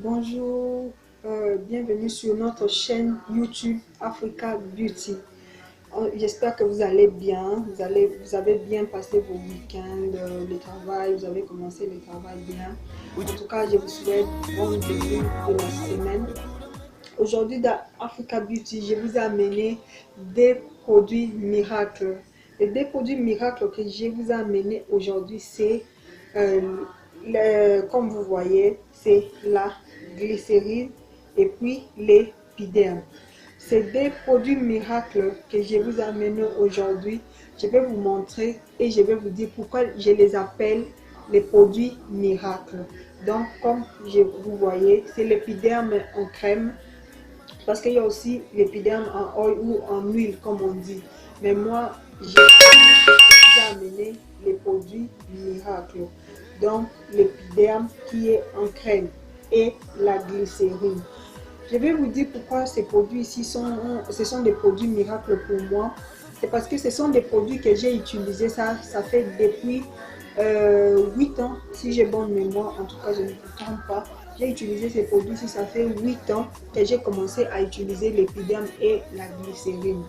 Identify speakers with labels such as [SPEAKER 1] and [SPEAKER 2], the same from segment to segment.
[SPEAKER 1] Bonjour, bienvenue sur notre chaîne YouTube Africa Beauty. J'espère que vous allez bien, vous avez bien passé vos week-ends, le travail, vous avez commencé le travail bien. En tout cas, je vous souhaite bon début de la semaine. Aujourd'hui dans Africa Beauty, je vous ai amené des produits miracles. Les deux produits miracles que je vous ai amenés aujourd'hui, c'est, comme vous voyez, c'est la glycérine et puis l'épiderme. Ces deux produits miracles que je vous ai amenés aujourd'hui, je vais vous montrer et je vais vous dire pourquoi je les appelle les produits miracles. Donc, comme vous voyez, c'est l'épiderme en crème. Parce qu'il y a aussi l'épiderme en oil ou en huile, comme on dit. Mais moi, j'ai amené les produits miracles. Donc, l'épiderme qui est en crème et la glycérine. Je vais vous dire pourquoi ces produits ici ce sont des produits miracles pour moi. C'est parce que ce sont des produits que j'ai utilisés, ça fait depuis 8 ans, si j'ai bonne mémoire, en tout cas je ne me trompe pas. J'ai utilisé ces produits, si ça fait 8 ans que j'ai commencé à utiliser l'épiderme et la glycérine.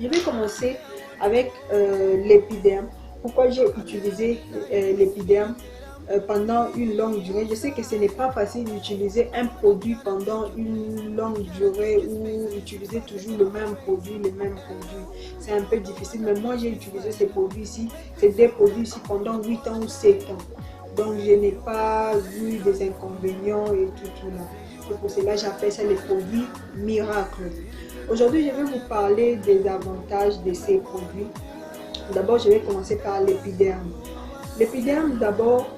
[SPEAKER 1] Je vais commencer avec l'épiderme. Pourquoi j'ai utilisé l'épiderme pendant une longue durée? Je sais que ce n'est pas facile d'utiliser un produit pendant une longue durée ou utiliser toujours le même produit, C'est un peu difficile, mais moi j'ai utilisé ces produits ici, ces deux produits ici pendant 8 ans ou 7 ans. Donc je n'ai pas vu des inconvénients et tout là. C'est pour cela que j'appelle ça les produits miracles. Aujourd'hui, je vais vous parler des avantages de ces produits. D'abord, je vais commencer par l'épiderme. L'épiderme, d'abord,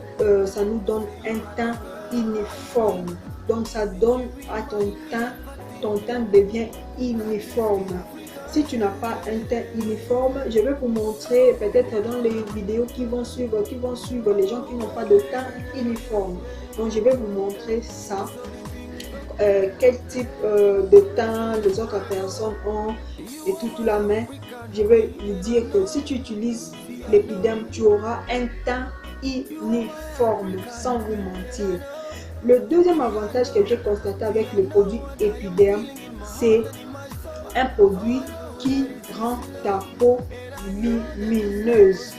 [SPEAKER 1] ça nous donne un teint uniforme. Donc ça donne à ton teint devient uniforme. Si tu n'as pas un teint uniforme, je vais vous montrer peut-être dans les vidéos qui vont suivre les gens qui n'ont pas de teint uniforme. Donc je vais vous montrer ça. Quel type de teint les autres personnes ont et tout là, mais je vais vous dire que si tu utilises l'épiderme, tu auras un teint uniforme, sans vous mentir. Le deuxième avantage que j'ai constaté avec le produit épiderme, c'est un produit qui rend ta peau lumineuse.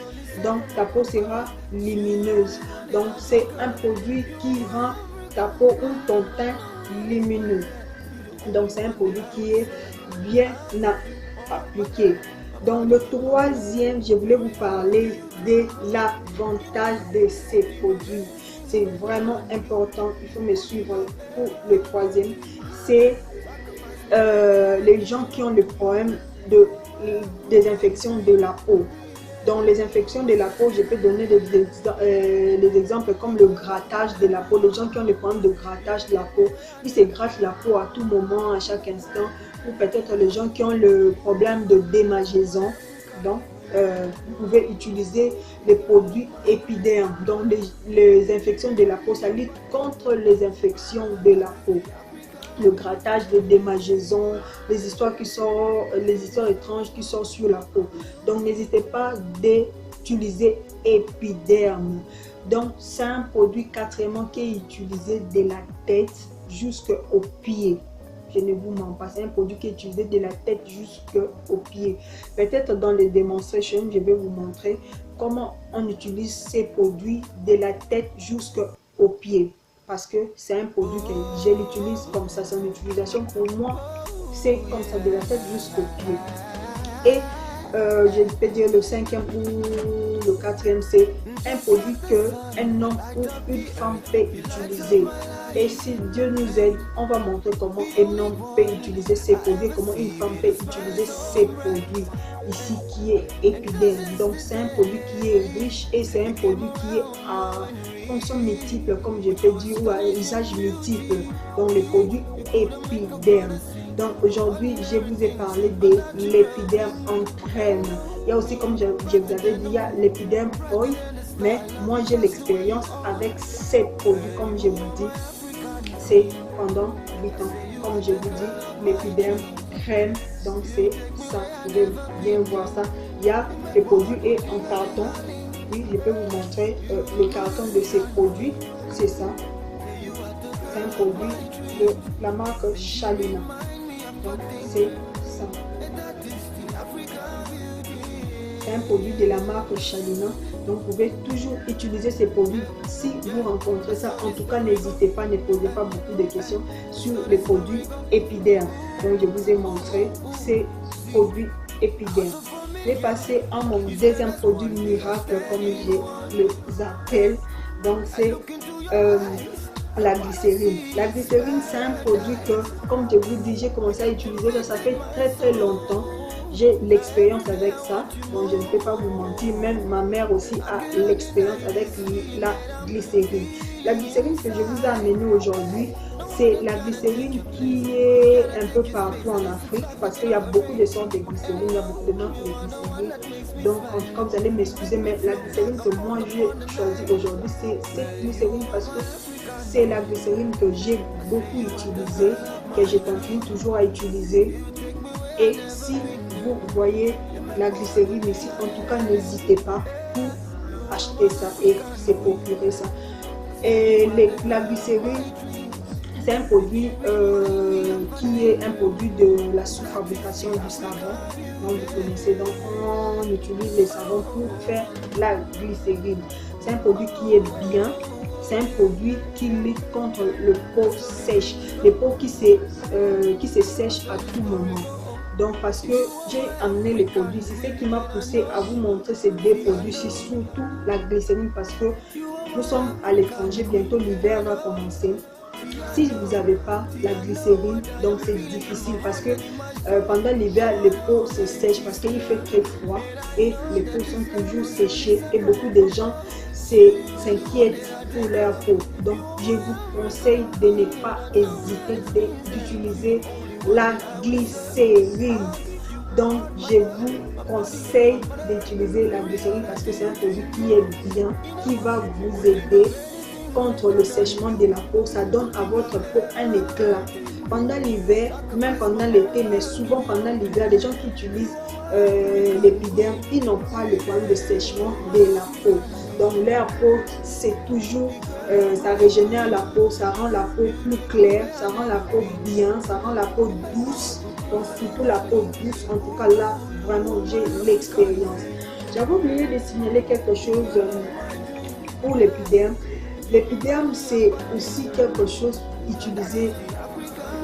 [SPEAKER 1] Donc ta peau sera lumineuse. Donc c'est un produit qui rend ta peau ou ton teint lumineux. Donc c'est un produit qui est bien appliqué. Donc le troisième, je voulais vous parler de l'avantage de ces produits. C'est vraiment important, il faut me suivre pour le troisième. C'est les gens qui ont le problème des infections de la peau. Dans les infections de la peau, je peux donner des exemples comme le grattage de la peau. Les gens qui ont le problème de grattage de la peau, ils se grattent la peau à tout moment, à chaque instant. Ou peut-être les gens qui ont le problème de démangeaison. Donc, vous pouvez utiliser les produits épidermes. Donc, les infections de la peau, ça lutte contre les infections de la peau. Le grattage, de démangeaison, les histoires étranges qui sortent sur la peau. Donc n'hésitez pas d'utiliser épiderme. Donc c'est un produit quatrièmement qui est utilisé de la tête jusqu'aux pieds. Je ne vous mens pas, c'est un produit qui est utilisé de la tête jusqu'aux pieds. Peut-être dans les démonstrations, je vais vous montrer comment on utilise ces produits de la tête jusqu'aux pieds. Parce que c'est un produit que je l'utilise comme ça, son utilisation pour moi, c'est comme ça, de la tête jusqu'au pied. Et je peux dire le cinquième ou le quatrième, c'est un produit qu'un homme ou une femme peut utiliser. Et si Dieu nous aide, on va montrer comment un homme peut utiliser ces produits, comment une femme peut utiliser ces produits ici qui est épiderme. Donc c'est un produit qui est riche et c'est un produit qui est à fonction multiple, comme je peux dire, ou à usage multiple. Donc les produits épiderme. Donc aujourd'hui, je vous ai parlé de l'épiderme en crème. Il y a aussi, comme je vous avais dit, il y a l'épiderme oil, mais moi j'ai l'expérience avec ces produits, comme je vous dis, c'est pendant 8 ans. Comme je vous dis, l'épiderme crème, donc c'est ça, vous pouvez bien voir ça. Il y a les produits et en carton. puis je peux vous montrer le carton de ces produits. C'est ça. C'est un produit de la marque Chalina. Donc c'est ça. C'est un produit de la marque Chalina. Donc vous pouvez toujours utiliser ces produits si vous rencontrez ça. En tout cas, n'hésitez pas, ne posez pas beaucoup de questions sur les produits Epiderm. Donc je vous ai montré ces produits Epiderm. Je vais passer à mon deuxième produit miracle, comme je les appelle. Donc c'est la glycérine. La glycérine, c'est un produit que, comme je vous dis, j'ai commencé à utiliser ça fait très longtemps. J'ai l'expérience avec ça, donc je ne peux pas vous mentir. Même ma mère aussi a l'expérience avec la glycérine. La glycérine que je vous ai amenée aujourd'hui, c'est la glycérine qui est un peu partout en Afrique, parce qu'il y a beaucoup de sortes de glycérine, il y a beaucoup de marques de glycérine. Donc en tout cas, vous allez m'excuser, mais la glycérine que moi j'ai choisie aujourd'hui, c'est cette glycérine parce que c'est la glycérine que j'ai beaucoup utilisée, que je continue toujours à utiliser. Et si vous voyez la glycérine ici, en tout cas, n'hésitez pas pour acheter ça et se procurer ça. Et la glycérine, c'est un produit qui est un produit de la sous-fabrication du savon. Donc vous connaissez, donc on utilise les savons pour faire la glycérine. C'est un produit qui est bien. C'est un produit qui lutte contre le peau sèche, les peaux qui se sèchent à tout moment. Donc parce que j'ai amené les produits, c'est ce qui m'a poussé à vous montrer ces deux produits, c'est surtout la glycérine parce que nous sommes à l'étranger, bientôt l'hiver va commencer. Si vous n'avez pas la glycérine, donc c'est difficile parce que pendant l'hiver, les peaux se sèchent parce qu'il fait très froid et les peaux sont toujours séchées et beaucoup de gens s'inquiètent pour leur peau. Donc je vous conseille de ne pas hésiter d'utiliser la glycérine. Donc je vous conseille d'utiliser la glycérine parce que c'est un produit qui est bien, qui va vous aider contre le sèchement de la peau. Ça donne à votre peau un éclat. Pendant l'hiver, même pendant l'été, mais souvent pendant l'hiver, les gens qui utilisent l'épiderme, ils n'ont pas le problème de sèchement de la peau. Donc leur peau, c'est toujours, ça régénère la peau, ça rend la peau plus claire, ça rend la peau bien, ça rend la peau douce. Donc surtout la peau douce, en tout cas là, vraiment j'ai l'expérience. J'avais oublié de signaler quelque chose pour l'épiderme. L'épiderme, c'est aussi quelque chose utilisé,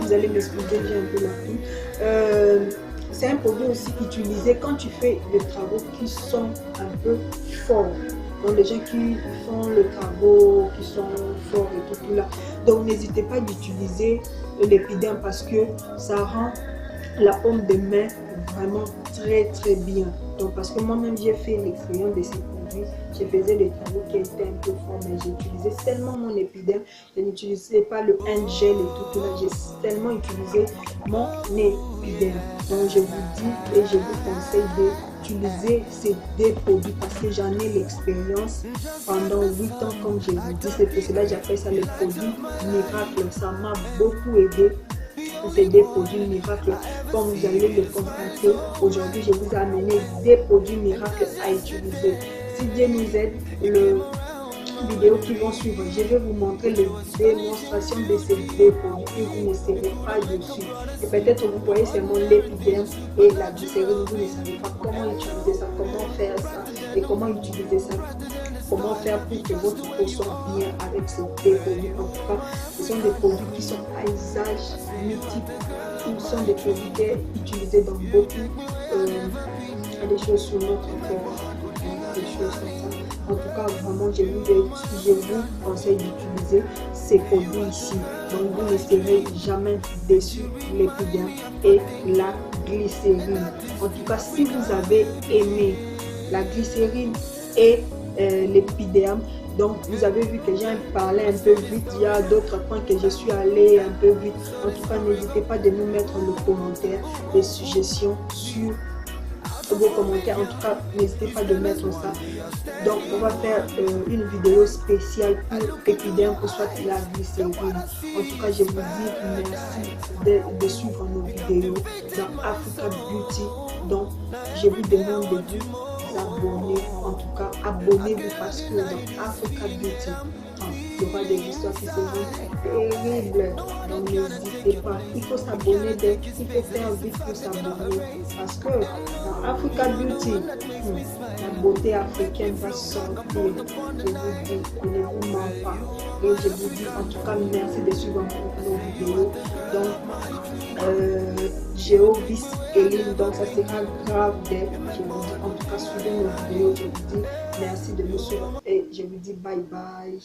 [SPEAKER 1] vous allez m'expliquer, j'ai un peu la pluie. C'est un produit aussi utilisé quand tu fais des travaux qui sont un peu forts. Donc les gens qui font le travaux, qui sont forts et tout là. Donc n'hésitez pas d'utiliser l'épiderme parce que ça rend la paume de main vraiment très bien. Donc parce que moi-même j'ai fait l'expérience de ces produits, je faisais des travaux qui étaient un peu forts, mais j'utilisais seulement mon épiderme, je n'utilisais pas le hand gel et tout là, j'ai tellement utilisé mon épiderme. Donc je vous dis et je vous conseille d'utiliser ces deux produits parce que j'en ai l'expérience pendant 8 ans, comme je vous dis, c'est pour cela que j'appelle ça les produits miracles. Ça m'a beaucoup aidé. C'est des produits miracles. Comme vous allez le constater, aujourd'hui je vous ai amené des produits miracles à utiliser. Si Dieu nous aide, les vidéos qui vont suivre, je vais vous montrer les démonstrations de ces deux produits et vous ne serez pas dessus. Et peut-être vous voyez seulement l'épiderme et la glycérine, vous ne savez pas comment utiliser ça, comment faire ça et comment utiliser ça. Comment faire pour que votre peau soit bien avec ces deux produits. En tout cas, ce sont des produits qui sont à usage multiple. Ce sont des produits qui sont utilisés dans beaucoup des choses sur notre corps, des choses comme ça. En tout cas, vraiment, je vous conseille d'utiliser ces produits ici. Donc, vous ne serez jamais déçus, l'épiderme et la glycérine. En tout cas, si vous avez aimé la glycérine et l'épiderme, donc vous avez vu que j'ai parlé un peu vite, il y a d'autres points que je suis allé un peu vite. En tout cas, n'hésitez pas de nous mettre le commentaire, des suggestions sur vos commentaires. En tout cas, n'hésitez pas de mettre ça. Donc on va faire une vidéo spéciale pour l'épiderme, que soit la glycérine. En tout cas, je vous dis merci de suivre nos vidéos dans Africa Beauty. Donc je vous demande de vous abonner, en tout cas abonnez-vous parce que dans Africa Beauty, il y aura des histoires qui seront terribles. Donc n'hésitez pas, il faut s'abonner, il faut faire vite pour s'abonner parce que dans Africa Beauty, la beauté africaine va sortir. Je vous dis, ne vous ment pas. Et je vous dis en tout cas merci de suivre nos vidéos. Donc Géovis Eline, donc ça sera grave d'elle. Je vous dis en tout cas suivez nos vidéos. Je vous dis merci de nous suivre et je vous dis bye bye.